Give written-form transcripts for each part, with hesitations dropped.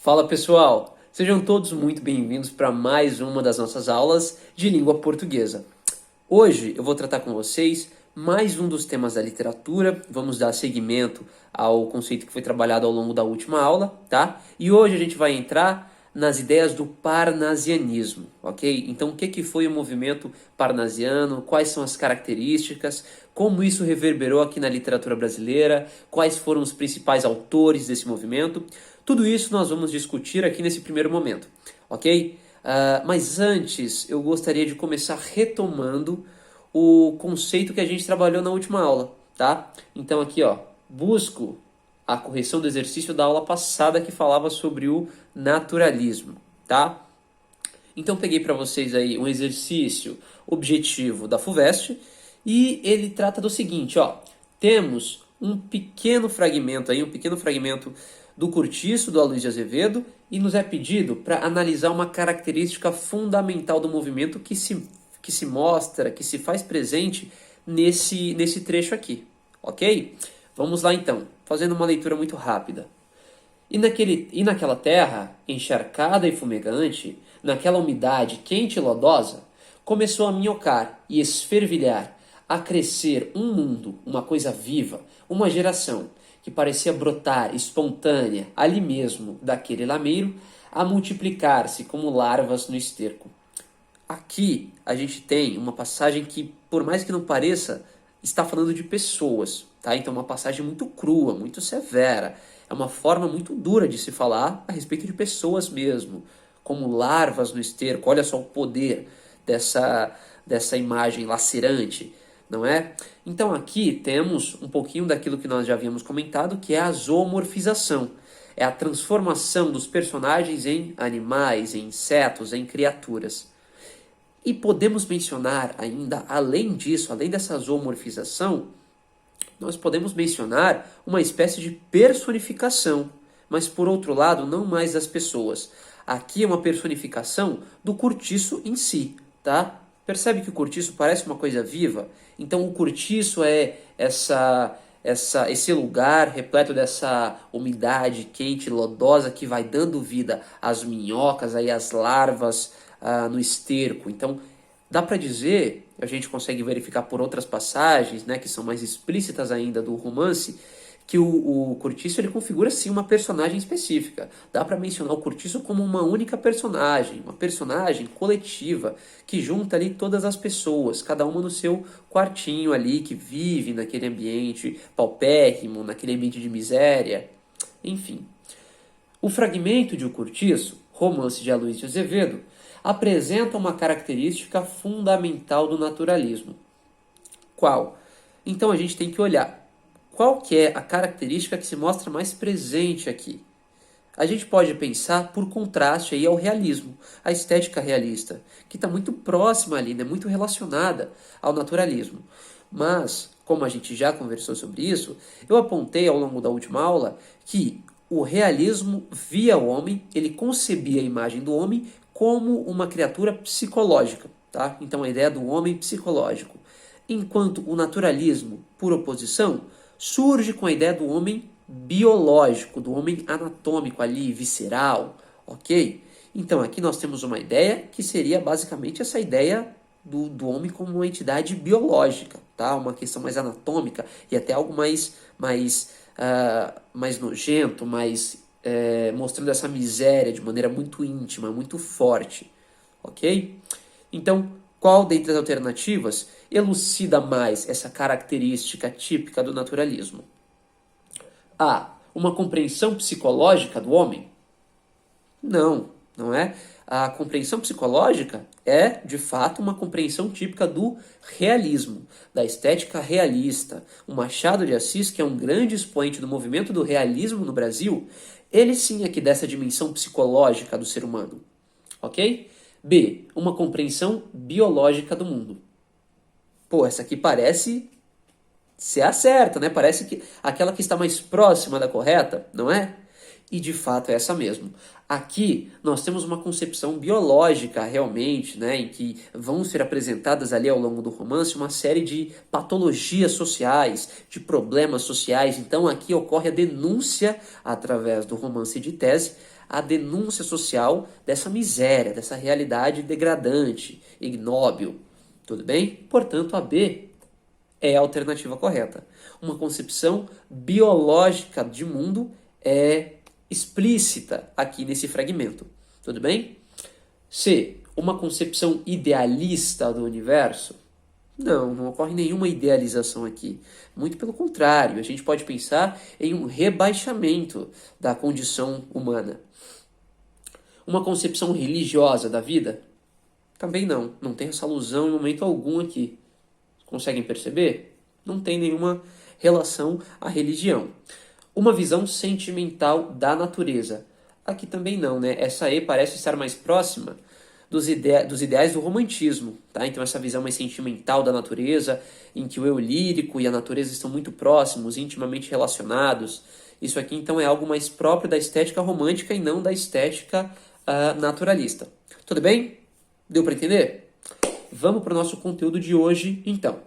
Fala pessoal, sejam todos muito bem-vindos para mais uma das nossas aulas de língua portuguesa. Hoje eu vou tratar com vocês mais um dos temas da literatura, vamos dar seguimento ao conceito que foi trabalhado ao longo da última aula, tá? E hoje a gente vai entrar nas ideias do parnasianismo, ok? Então o que foi o movimento parnasiano, quais são as características, como isso reverberou aqui na literatura brasileira, quais foram os principais autores desse movimento, tudo isso nós vamos discutir aqui nesse primeiro momento, ok? Mas antes eu gostaria de começar retomando o conceito que a gente trabalhou na última aula, tá? Então aqui, ó, busco a correção do exercício da aula passada que falava sobre o naturalismo, tá? Então peguei para vocês aí um exercício objetivo da FUVEST e ele trata do seguinte, ó, temos um pequeno fragmento aí, um pequeno fragmento do Cortiço do Aloysio de Azevedo e nos é pedido para analisar uma característica fundamental do movimento que se mostra, que se faz presente nesse trecho aqui, ok? Vamos lá então, fazendo uma leitura muito rápida. E naquela terra, encharcada e fumegante, naquela umidade quente e lodosa, começou a minhocar e esfervilhar, a crescer um mundo, uma coisa viva, uma geração, que parecia brotar espontânea ali mesmo daquele lameiro, a multiplicar-se como larvas no esterco. Aqui a gente tem uma passagem que, por mais que não pareça, está falando de pessoas, tá? Então uma passagem muito crua, muito severa. É uma forma muito dura de se falar a respeito de pessoas mesmo, como larvas no esterco. Olha só o poder dessa imagem lacerante, não é? Então aqui temos um pouquinho daquilo que nós já havíamos comentado, que é a zoomorfização. É a transformação dos personagens em animais, em insetos, em criaturas. E podemos mencionar ainda, além disso, além dessa zoomorfização, nós podemos mencionar uma espécie de personificação, mas por outro lado, não mais das pessoas. Aqui é uma personificação do cortiço em si, tá? Percebe que o cortiço parece uma coisa viva? Então o cortiço é esse lugar repleto dessa umidade quente, lodosa, que vai dando vida às minhocas, aí, às larvas no esterco. Então dá para dizer, a gente consegue verificar por outras passagens, né, que são mais explícitas ainda do romance, que o Cortiço ele configura sim uma personagem específica. Dá para mencionar o Cortiço como uma única personagem, uma personagem coletiva que junta ali todas as pessoas, cada uma no seu quartinho ali, que vive naquele ambiente paupérrimo, naquele ambiente de miséria, enfim. O fragmento de O Cortiço, romance de Aloysio de Azevedo, apresenta uma característica fundamental do naturalismo. Qual? Então a gente tem que olhar qual que é a característica que se mostra mais presente aqui. A gente pode pensar por contraste aí ao realismo, à estética realista, que está muito próxima ali, né, muito relacionada ao naturalismo. Mas, como a gente já conversou sobre isso, eu apontei ao longo da última aula que o realismo via o homem, ele concebia a imagem do homem como uma criatura psicológica, tá? Então a ideia do homem psicológico. Enquanto o naturalismo, por oposição, surge com a ideia do homem biológico, do homem anatômico ali, visceral, ok? Então aqui nós temos uma ideia que seria basicamente essa ideia do homem como uma entidade biológica, tá? Uma questão mais anatômica e até algo mais nojento, mostrando essa miséria de maneira muito íntima, muito forte, ok? Então, qual dentre as alternativas elucida mais essa característica típica do naturalismo? A. Uma compreensão psicológica do homem? Não, não é. A compreensão psicológica é, de fato, uma compreensão típica do realismo, da estética realista. O Machado de Assis, que é um grande expoente do movimento do realismo no Brasil, ele sim é que dessa dimensão psicológica do ser humano, ok? B. Uma compreensão biológica do mundo. Pô, essa aqui parece ser a certa, né? Parece que aquela que está mais próxima da correta, não é? E de fato é essa mesmo. Aqui nós temos uma concepção biológica realmente, né, em que vão ser apresentadas ali ao longo do romance uma série de patologias sociais, de problemas sociais. Então aqui ocorre a denúncia, através do romance de tese, a denúncia social dessa miséria, dessa realidade degradante, ignóbil. Tudo bem? Portanto, a B é a alternativa correta. Uma concepção biológica de mundo é explícita aqui nesse fragmento. Tudo bem? C. Uma concepção idealista do universo? Não, não ocorre nenhuma idealização aqui. Muito pelo contrário, a gente pode pensar em um rebaixamento da condição humana. Uma concepção religiosa da vida? Também não. Não tem essa alusão em momento algum aqui. Conseguem perceber? Não tem nenhuma relação à religião. Uma visão sentimental da natureza. Aqui também não, né? Essa E parece estar mais próxima dos ideais do romantismo, tá? Então essa visão mais sentimental da natureza, em que o eu lírico e a natureza estão muito próximos, intimamente relacionados. Isso aqui então é algo mais próprio da estética romântica e não da estética naturalista. Tudo bem? Deu para entender? Vamos para o nosso conteúdo de hoje, então.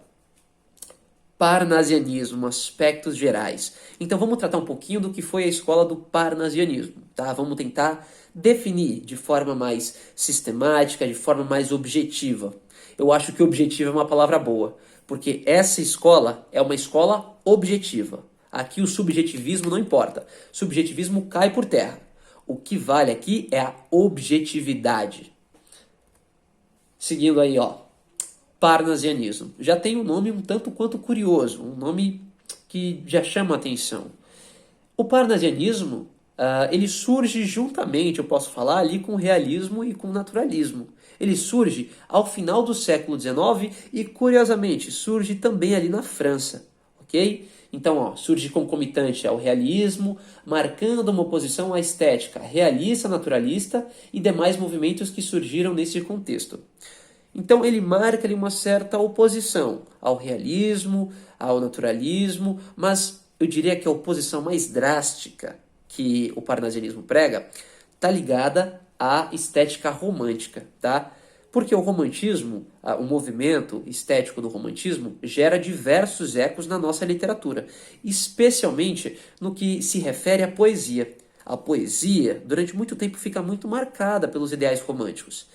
Parnasianismo, aspectos gerais. Então vamos tratar um pouquinho do que foi a escola do parnasianismo, tá? Vamos tentar definir de forma mais sistemática, de forma mais objetiva. Eu acho que objetivo é uma palavra boa, porque essa escola é uma escola objetiva. Aqui o subjetivismo não importa. Subjetivismo cai por terra. O que vale aqui é a objetividade. Seguindo aí, ó. Parnasianismo. Já tem um nome um tanto quanto curioso, um nome que já chama a atenção. O parnasianismo, ele surge juntamente, eu posso falar, ali com o realismo e com o naturalismo. Ele surge ao final do século XIX e, curiosamente, surge também ali na França, ok? Então, ó, surge concomitante ao realismo, marcando uma oposição à estética realista, naturalista e demais movimentos que surgiram nesse contexto. Então ele marca ali uma certa oposição ao realismo, ao naturalismo, mas eu diria que a oposição mais drástica que o parnasianismo prega está ligada à estética romântica, tá? Porque o romantismo, o movimento estético do romantismo, gera diversos ecos na nossa literatura, especialmente no que se refere à poesia. A poesia, durante muito tempo, fica muito marcada pelos ideais românticos.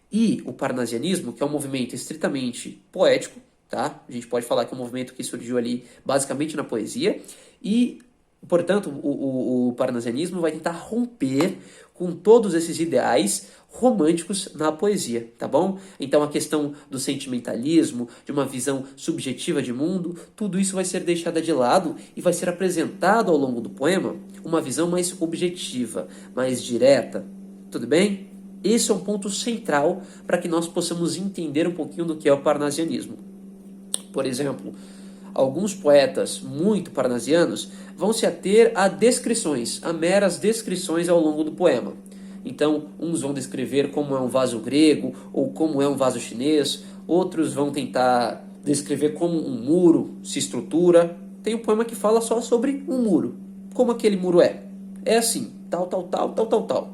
E o parnasianismo, que é um movimento estritamente poético, tá? A gente pode falar que é um movimento que surgiu ali basicamente na poesia, e, portanto, o parnasianismo vai tentar romper com todos esses ideais românticos na poesia, tá bom? Então a questão do sentimentalismo, de uma visão subjetiva de mundo, tudo isso vai ser deixado de lado e vai ser apresentado ao longo do poema uma visão mais objetiva, mais direta, tudo bem? Esse é um ponto central para que nós possamos entender um pouquinho do que é o parnasianismo. Por exemplo, alguns poetas muito parnasianos vão se ater a descrições, a meras descrições ao longo do poema. Então, uns vão descrever como é um vaso grego ou como é um vaso chinês, outros vão tentar descrever como um muro se estrutura. Tem um poema que fala só sobre um muro, como aquele muro é. É assim, tal, tal, tal, tal, tal, tal.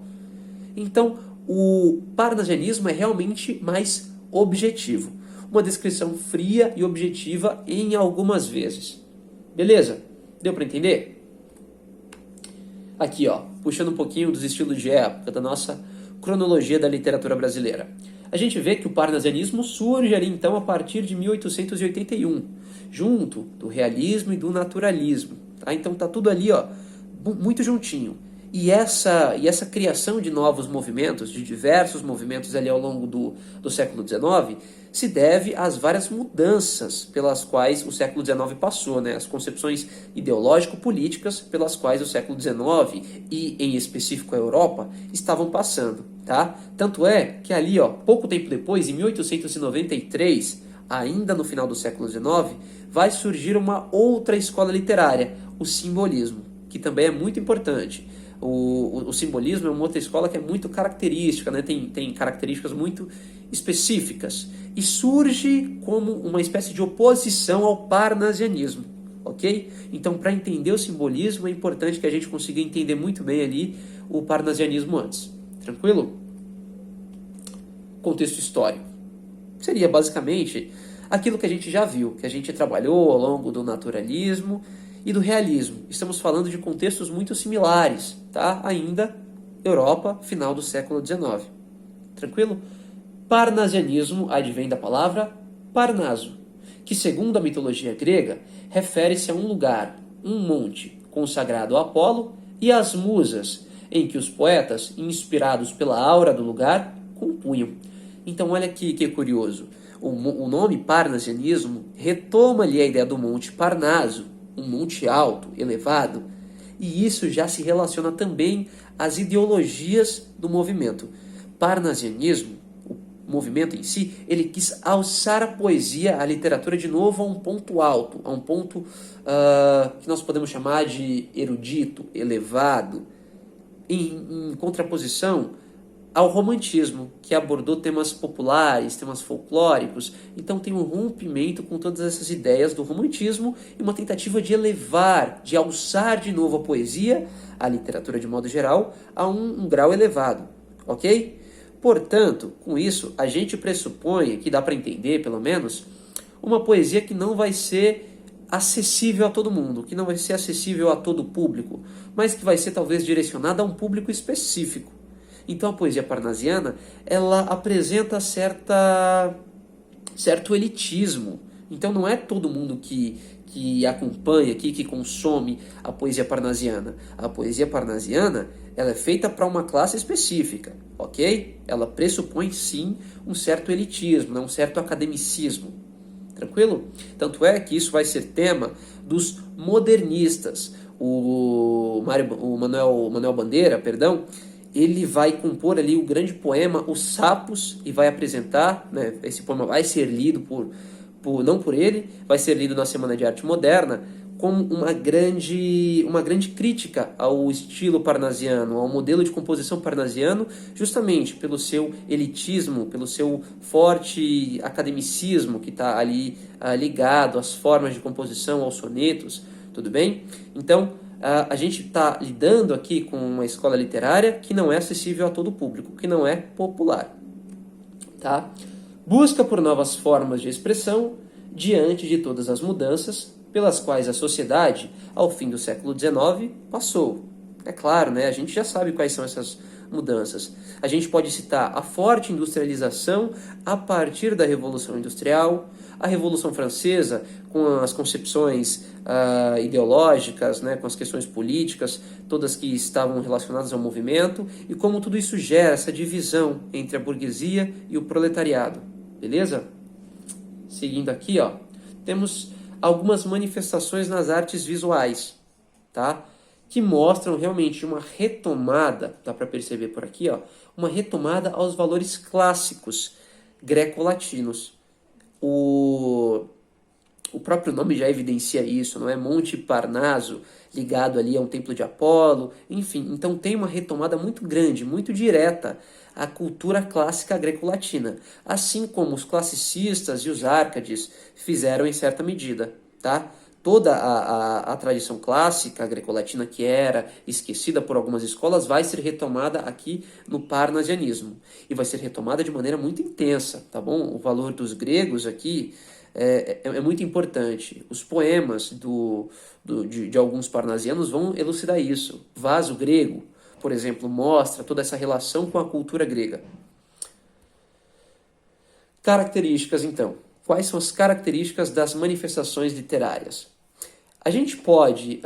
Então, o parnasianismo é realmente mais objetivo. Uma descrição fria e objetiva em algumas vezes. Beleza? Deu para entender? Aqui, ó, puxando um pouquinho dos estilos de época, da nossa cronologia da literatura brasileira. A gente vê que o parnasianismo surge ali, então, a partir de 1881, junto do realismo e do naturalismo. Tá? Então tá tudo ali, ó, muito juntinho. E essa criação de novos movimentos, de diversos movimentos ali ao longo do século XIX, se deve às várias mudanças pelas quais o século XIX passou, né? As concepções ideológico-políticas pelas quais o século XIX e, em específico, a Europa, estavam passando, tá? Tanto é que ali, ó, pouco tempo depois, em 1893, ainda no final do século XIX, vai surgir uma outra escola literária, o simbolismo, que também é muito importante. O simbolismo é uma outra escola que é muito característica, né? Tem características muito específicas e surge como uma espécie de oposição ao parnasianismo, ok? Então, para entender o simbolismo, é importante que a gente consiga entender muito bem ali o parnasianismo antes. Tranquilo? Contexto histórico. Seria basicamente aquilo que a gente já viu, que a gente trabalhou ao longo do naturalismo e do realismo. Estamos falando de contextos muito similares, tá? Ainda Europa, final do século XIX. Tranquilo? Parnasianismo advém da palavra Parnaso, que segundo a mitologia grega, refere-se a um lugar, um monte, consagrado a Apolo e às musas, em que os poetas, inspirados pela aura do lugar, compunham. Então olha aqui que curioso, o nome Parnasianismo retoma ali a ideia do monte Parnaso, um monte alto, elevado, e isso já se relaciona também às ideologias do movimento. Parnasianismo, o movimento em si, ele quis alçar a poesia, a literatura de novo a um ponto alto, a um ponto que nós podemos chamar de erudito, elevado, em contraposição ao romantismo, que abordou temas populares, temas folclóricos. Então tem um rompimento com todas essas ideias do romantismo e uma tentativa de elevar, de alçar de novo a poesia, a literatura de modo geral, a um grau elevado, ok? Portanto, com isso, a gente pressupõe, que dá para entender pelo menos, uma poesia que não vai ser acessível a todo mundo, que não vai ser acessível a todo público, mas que vai ser talvez direcionada a um público específico. Então a poesia parnasiana, ela apresenta certo elitismo. Então não é todo mundo que acompanha, que consome a poesia parnasiana. A poesia parnasiana, ela é feita para uma classe específica, ok? Ela pressupõe sim um certo elitismo, né? Um certo academicismo. Tranquilo? Tanto é que isso vai ser tema dos modernistas. O Manuel Bandeira, perdão, ele vai compor ali o grande poema Os Sapos e vai apresentar, né, esse poema vai ser lido não por ele, vai ser lido na Semana de Arte Moderna como uma grande crítica ao estilo parnasiano, ao modelo de composição parnasiano, justamente pelo seu elitismo, pelo seu forte academicismo que está ali ligado às formas de composição, aos sonetos, tudo bem? Então, a gente está lidando aqui com uma escola literária que não é acessível a todo público, que não é popular. Tá? Busca por novas formas de expressão diante de todas as mudanças pelas quais a sociedade, ao fim do século XIX, passou. É claro, né? A gente já sabe quais são essas mudanças. A gente pode citar a forte industrialização a partir da Revolução Industrial, a Revolução Francesa, com as concepções ideológicas, né, com as questões políticas, todas que estavam relacionadas ao movimento, e como tudo isso gera essa divisão entre a burguesia e o proletariado. Beleza? Seguindo aqui, ó, temos algumas manifestações nas artes visuais, tá? Que mostram realmente uma retomada, dá para perceber por aqui, ó, uma retomada aos valores clássicos greco-latinos. O próprio nome já evidencia isso, não é? Monte Parnaso, ligado ali a um templo de Apolo, enfim. Então tem uma retomada muito grande, muito direta à cultura clássica greco-latina, assim como os classicistas e os árcades fizeram em certa medida, tá? Toda a tradição clássica greco-latina que era esquecida por algumas escolas vai ser retomada aqui no parnasianismo. E vai ser retomada de maneira muito intensa, tá bom? O valor dos gregos aqui é muito importante. Os poemas de alguns parnasianos vão elucidar isso. Vaso grego, por exemplo, mostra toda essa relação com a cultura grega. Características, então. Quais são as características das manifestações literárias? A gente pode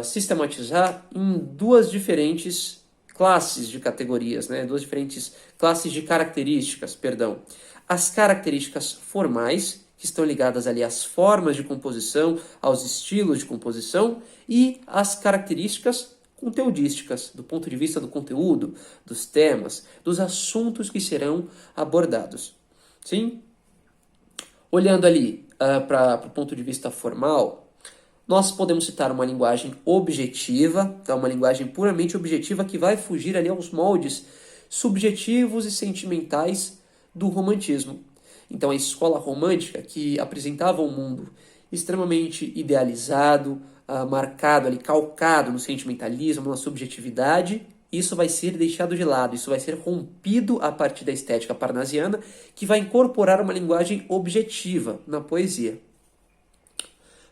sistematizar em duas diferentes classes de categorias, né? Duas diferentes classes de características, perdão. As características formais, que estão ligadas ali às formas de composição, aos estilos de composição, e as características conteudísticas, do ponto de vista do conteúdo, dos temas, dos assuntos que serão abordados. Sim? Olhando ali para o ponto de vista formal, nós podemos citar uma linguagem objetiva, tá? Uma linguagem puramente objetiva que vai fugir ali aos moldes subjetivos e sentimentais do romantismo. Então a escola romântica que apresentava um mundo extremamente idealizado, marcado ali, calcado no sentimentalismo, na subjetividade. Isso vai ser deixado de lado, isso vai ser rompido a partir da estética parnasiana, que vai incorporar uma linguagem objetiva na poesia.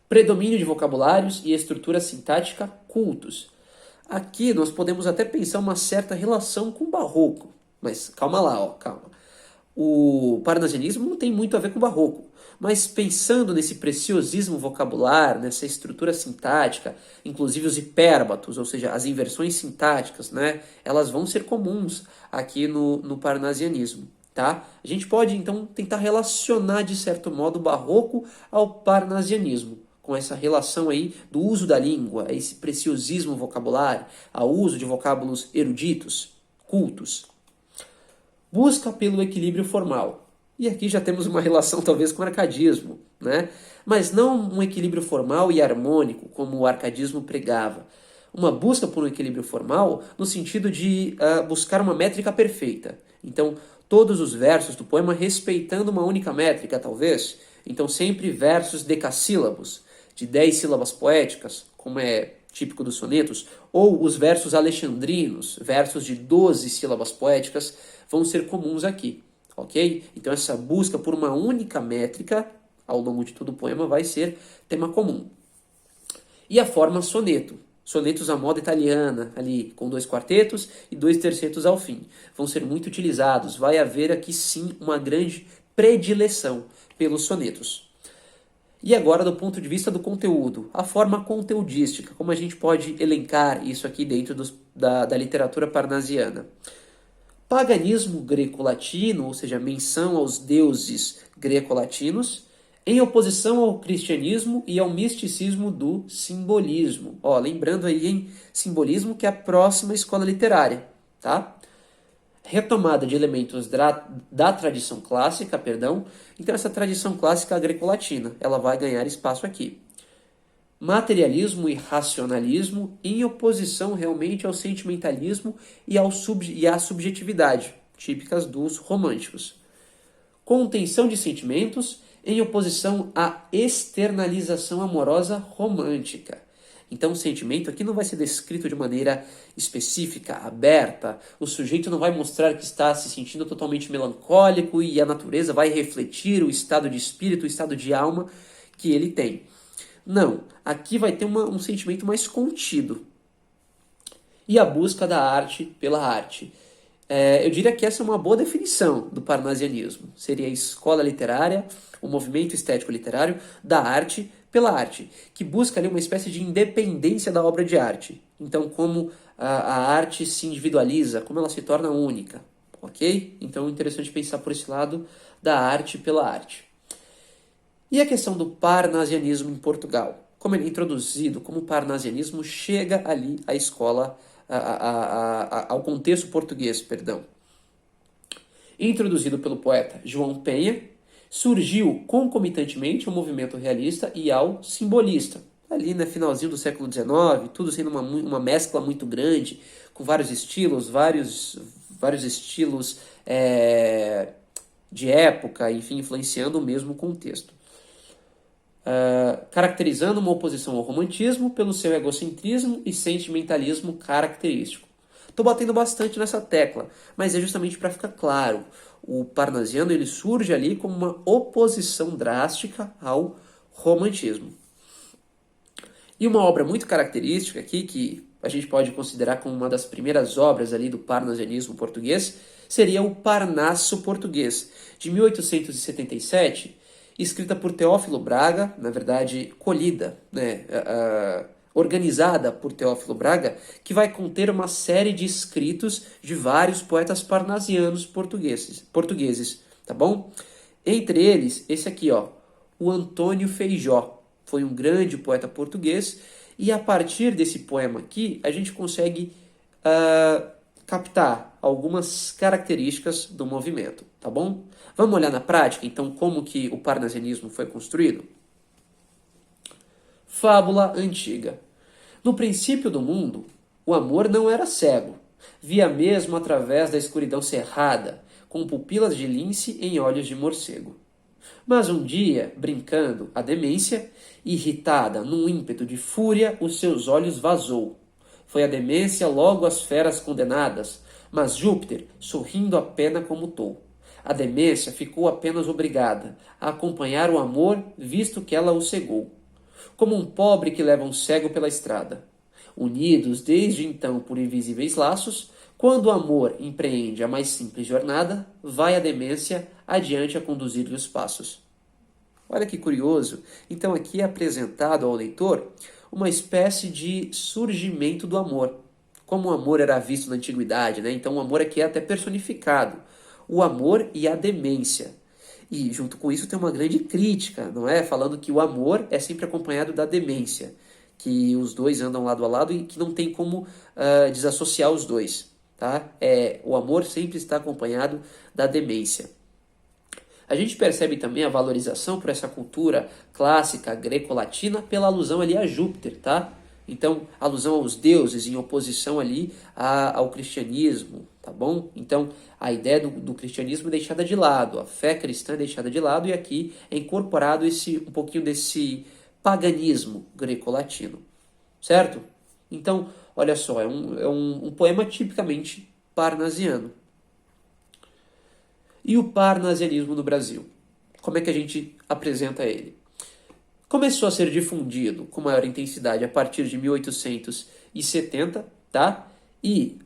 Predomínio de vocabulários e estrutura sintática cultos. Aqui nós podemos até pensar uma certa relação com o barroco, mas calma lá, ó, calma. O parnasianismo não tem muito a ver com o barroco, mas pensando nesse preciosismo vocabular, nessa estrutura sintática, inclusive os hipérbatos, ou seja, as inversões sintáticas, né, elas vão ser comuns aqui no parnasianismo. Tá? A gente pode então tentar relacionar de certo modo o barroco ao parnasianismo, com essa relação aí do uso da língua, esse preciosismo vocabular, ao uso de vocábulos eruditos, cultos. Busca pelo equilíbrio formal. E aqui já temos uma relação talvez com o arcadismo, né? Mas não um equilíbrio formal e harmônico, como o arcadismo pregava. Uma busca por um equilíbrio formal no sentido de buscar uma métrica perfeita. Então, todos os versos do poema respeitando uma única métrica, talvez. Então, sempre versos decassílabos, de 10 sílabas poéticas, como é típico dos sonetos, ou os versos alexandrinos, versos de 12 sílabas poéticas, vão ser comuns aqui, ok? Então essa busca por uma única métrica ao longo de todo o poema vai ser tema comum. E a forma soneto. Sonetos à moda italiana, ali com 2 quartetos e 2 tercetos ao fim. Vão ser muito utilizados. Vai haver aqui sim uma grande predileção pelos sonetos. E agora, do ponto de vista do conteúdo, a forma conteudística, como a gente pode elencar isso aqui dentro da literatura parnasiana. Paganismo greco-latino, ou seja, menção aos deuses greco-latinos, em oposição ao cristianismo e ao misticismo do simbolismo. Ó, lembrando aí, em simbolismo, que é a próxima escola literária, tá? Retomada de elementos da tradição clássica, perdão. Então essa tradição clássica greco-latina, ela vai ganhar espaço aqui. Materialismo e racionalismo em oposição realmente ao sentimentalismo e à subjetividade, típicas dos românticos. Contenção de sentimentos em oposição à externalização amorosa romântica. Então o sentimento aqui não vai ser descrito de maneira específica, aberta. O sujeito não vai mostrar que está se sentindo totalmente melancólico e a natureza vai refletir o estado de espírito, o estado de alma que ele tem. Não, aqui vai ter um sentimento mais contido. E a busca da arte pela arte. Eu diria que essa é uma boa definição do parnasianismo. Seria a escola literária, o movimento estético literário da arte pela arte, que busca ali uma espécie de independência da obra de arte. Então, como a arte se individualiza, como ela se torna única, ok? Então, é interessante pensar por esse lado da arte pela arte. E a questão do parnasianismo em Portugal? Como ele é introduzido, como o parnasianismo chega ali à escola, ao contexto português, perdão. Introduzido pelo poeta João Penha, surgiu concomitantemente ao movimento realista e ao simbolista. Ali no finalzinho do século XIX, tudo sendo uma mescla muito grande, com vários estilos, vários estilos de época, enfim, influenciando o mesmo contexto. Caracterizando uma oposição ao romantismo pelo seu egocentrismo e sentimentalismo característico. Estou batendo bastante nessa tecla, mas é justamente para ficar claro. O parnasiano ele surge ali como uma oposição drástica ao romantismo. E uma obra muito característica aqui, que a gente pode considerar como uma das primeiras obras ali do parnasianismo português, seria o Parnaso Português, de 1877, escrita por Teófilo Braga, na verdade colhida, né, organizada por Teófilo Braga, que vai conter uma série de escritos de vários poetas parnasianos portugueses, tá bom? Entre eles, esse aqui, ó, o Antônio Feijó, foi um grande poeta português, e a partir desse poema aqui, a gente consegue captar algumas características do movimento, tá bom? Vamos olhar na prática, então, como que o parnasianismo foi construído? Fábula antiga. No princípio do mundo, o amor não era cego. Via mesmo através da escuridão cerrada, com pupilas de lince em olhos de morcego. Mas um dia, brincando, a demência, irritada num ímpeto de fúria, os seus olhos vazou. Foi a demência logo às feras condenadas, mas Júpiter, sorrindo a pena, comutou. A demência ficou apenas obrigada a acompanhar o amor, visto que ela o cegou, como um pobre que leva um cego pela estrada. Unidos desde então por invisíveis laços, quando o amor empreende a mais simples jornada, vai a demência adiante a conduzir-lhe os passos. Olha que curioso. Então aqui é apresentado ao leitor uma espécie de surgimento do amor. Como o amor era visto na antiguidade, né? Então o amor aqui é até personificado. O amor e a demência. E junto com isso tem uma grande crítica, não é? Falando que o amor é sempre acompanhado da demência, que os dois andam lado a lado e que não tem como desassociar os dois, tá? O amor sempre está acompanhado da demência. A gente percebe também a valorização por essa cultura clássica greco-latina pela alusão ali a Júpiter, tá? Então, alusão aos deuses em oposição ali ao cristianismo, tá bom? Então, a ideia do cristianismo é deixada de lado, a fé cristã é deixada de lado e aqui é incorporado um pouquinho desse paganismo greco-latino, certo? Então, olha só, é um poema tipicamente parnasiano. E o parnasianismo no Brasil? Como é que a gente apresenta ele? Começou a ser difundido com maior intensidade a partir de 1870, tá? E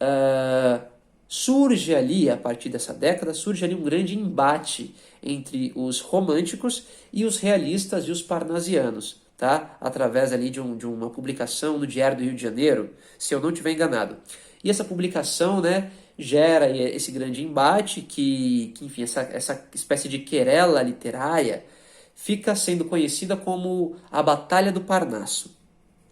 surge ali, a partir dessa década, surge ali um grande embate entre os românticos e os realistas e os parnasianos, tá? Através ali de uma publicação no Diário do Rio de Janeiro, se eu não estiver enganado. E essa publicação, né, gera esse grande embate que enfim, essa espécie de querela literária fica sendo conhecida como a Batalha do Parnaso,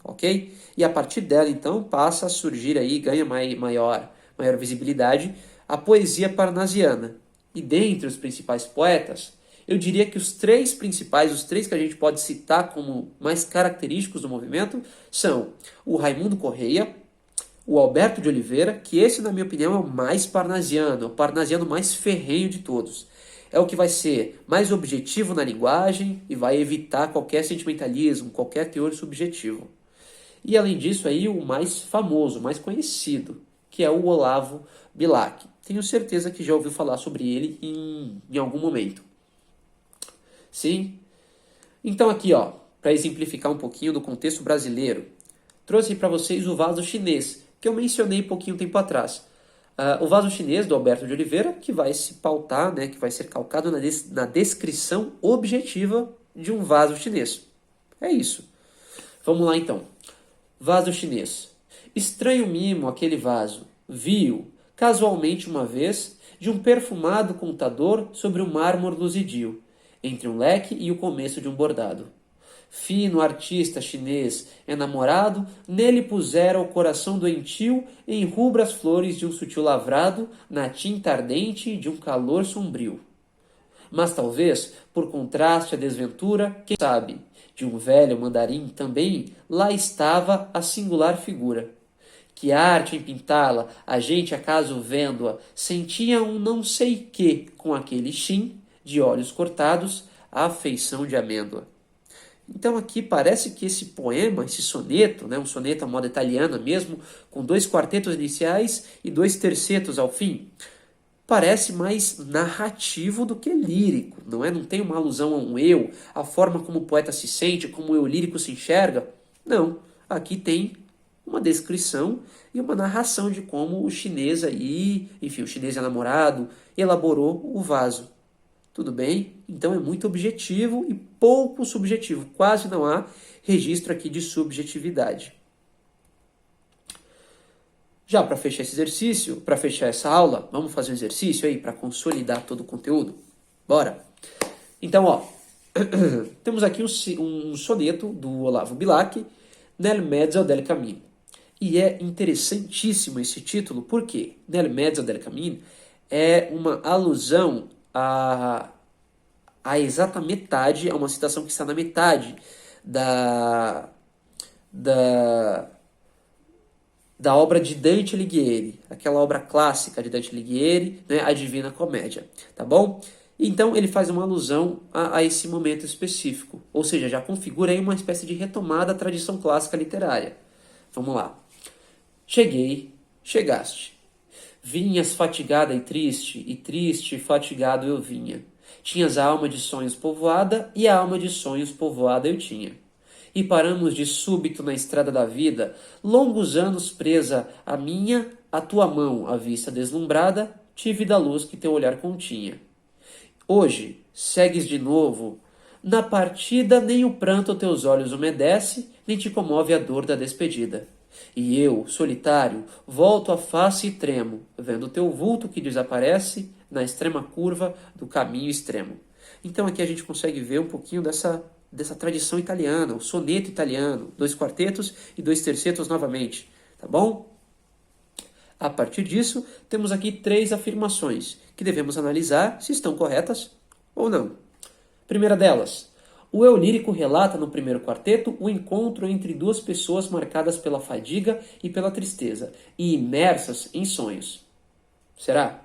ok? E a partir dela, então, passa a surgir aí, ganha maior visibilidade, a poesia parnasiana. E dentre os principais poetas, eu diria que os três principais, os três que a gente pode citar como mais característicos do movimento, são o Raimundo Correia, o Alberto de Oliveira, que esse, na minha opinião, é o mais parnasiano, é o parnasiano mais ferrenho de todos. É o que vai ser mais objetivo na linguagem e vai evitar qualquer sentimentalismo, qualquer teor subjetivo. E além disso aí, o mais famoso, mais conhecido, que é o Olavo Bilac. Tenho certeza que já ouviu falar sobre ele em algum momento. Sim? Então aqui, ó, para exemplificar um pouquinho do contexto brasileiro, trouxe para vocês o vaso chinês, que eu mencionei um pouquinho tempo atrás. O vaso chinês do Alberto de Oliveira, que vai se pautar, né, que vai ser calcado na descrição objetiva de um vaso chinês. É isso. Vamos lá então. Vaso chinês. Estranho mimo aquele vaso. Vi-o, casualmente uma vez, de um perfumado contador sobre um mármore luzidio, entre um leque e o começo de um bordado. Fino artista chinês enamorado, nele pusera o coração doentio em rubras flores de um sutil lavrado, na tinta ardente de um calor sombrio. Mas talvez, por contraste à desventura, quem sabe, de um velho mandarim também, lá estava a singular figura. Que arte em pintá-la, a gente acaso vendo-a, sentia um não sei que com aquele chin, de olhos cortados, a afeição de amêndoa. Então aqui parece que esse poema, esse soneto, né, um soneto à moda italiana mesmo, com 2 quartetos iniciais e 2 tercetos ao fim, parece mais narrativo do que lírico, não é? Não tem uma alusão a um eu, a forma como o poeta se sente, como o eu lírico se enxerga. Não, aqui tem uma descrição e uma narração de como o chinês aí, enfim, o chinês namorado, elaborou o vaso. Tudo bem? Então é muito objetivo e pouco subjetivo. Quase não há registro aqui de subjetividade. Já para fechar esse exercício, para fechar essa aula, vamos fazer um exercício aí para consolidar todo o conteúdo? Bora! Então, ó, temos aqui um soneto do Olavo Bilac, Nel mezzo del cammino. E é interessantíssimo esse título, porque Nel mezzo del cammino é uma alusão a exata metade, a uma citação que está na metade da obra de Dante Alighieri, aquela obra clássica de Dante Alighieri, né, A Divina Comédia, tá bom? Então ele faz uma alusão a esse momento específico, ou seja, já configura aí uma espécie de retomada à tradição clássica literária. Vamos lá. Cheguei, chegaste. Vinhas fatigada e triste e fatigado eu vinha. Tinhas a alma de sonhos povoada, e a alma de sonhos povoada eu tinha. E paramos de súbito na estrada da vida, longos anos presa a tua mão, a vista deslumbrada, tive da luz que teu olhar continha. Hoje, segues de novo, na partida nem o pranto teus olhos umedece, nem te comove a dor da despedida. E eu, solitário, volto a face e tremo, vendo teu vulto que desaparece na extrema curva do caminho extremo. Então aqui a gente consegue ver um pouquinho dessa tradição italiana, o soneto italiano, 2 quartetos e 2 tercetos novamente, tá bom? A partir disso, temos aqui 3 afirmações que devemos analisar se estão corretas ou não. Primeira delas, o eu lírico relata no primeiro quarteto o encontro entre 2 pessoas marcadas pela fadiga e pela tristeza e imersas em sonhos. Será?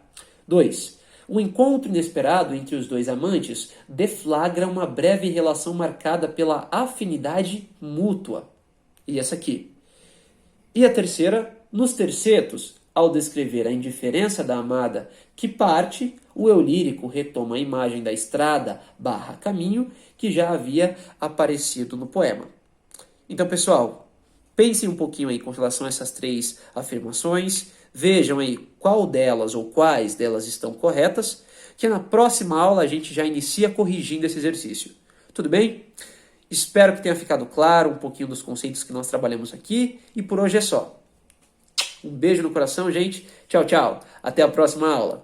2. O encontro inesperado entre os 2 amantes deflagra uma breve relação marcada pela afinidade mútua. E essa aqui. E a terceira, nos tercetos, ao descrever a indiferença da amada que parte, o eu lírico retoma a imagem da estrada / caminho que já havia aparecido no poema. Então, pessoal, pensem um pouquinho aí com relação a essas 3 afirmações, vejam aí qual delas ou quais delas estão corretas, que na próxima aula a gente já inicia corrigindo esse exercício. Tudo bem? Espero que tenha ficado claro um pouquinho dos conceitos que nós trabalhamos aqui, e por hoje é só. Um beijo no coração, gente. Tchau, tchau. Até a próxima aula.